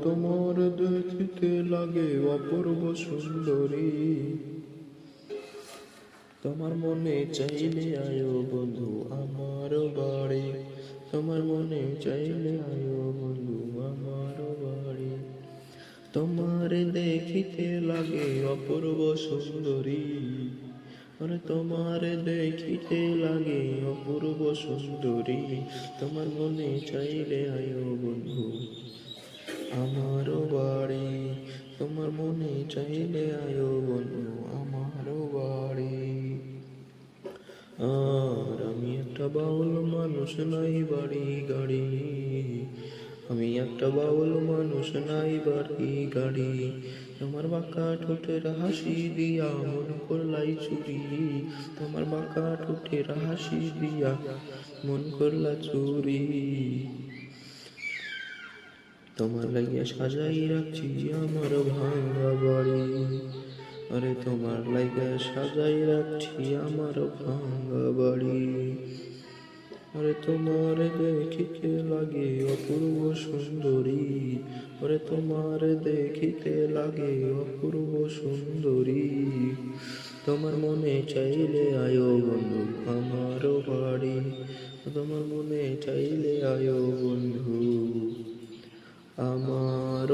তোমার দেখিতে লাগে অপূর্ব সুন্দরী। তোমার মনে চাইলে আয়ো বন্ধু আমার বাড়ি, তোমার মনে চাইলে আয়ো বন্ধু আমার বাড়ি। তোমার দেখিতে লাগে অপূর্ব সুন্দরী, আরে তোমার দেখিতে লাগে অপূর্ব সুন্দরী। তোমার মনে চাইলে আয়ো বন্ধু আমার বাড়ি, তোমার মনে চাইলে আয়ো বন্ধু আমার বাড়ি। আর আমি একটা বাউল মানুষ, নাই বাড়ি গাড়ি, আমি একটা বাউল মানুষ, নাই বাড়ি গাড়ি। তোমার বাঁকা ঠোঁটের হাসি দিয়া মন করলাই চুরি, তোমার বাঁকা ঠোঁটের হাসি দিয়া মন করলা চুরি। তোমার লাগিয়া সাজাই রাখছি আমার ভাঙা বাড়ি, আরে তোমার লাগিয়া সাজাই রাখছি আমার ভাঙা বাড়ি। আরে তোমার দেখিতে লাগে অপূর্ব সুন্দরী, আরে তোমার দেখিতে লাগে অপূর্ব সুন্দরী। তোমার মনে চাইলে আয়ো বন্ধু আমার বাড়ি, তোমার মনে চাইলে আয়ো বন্ধু আমার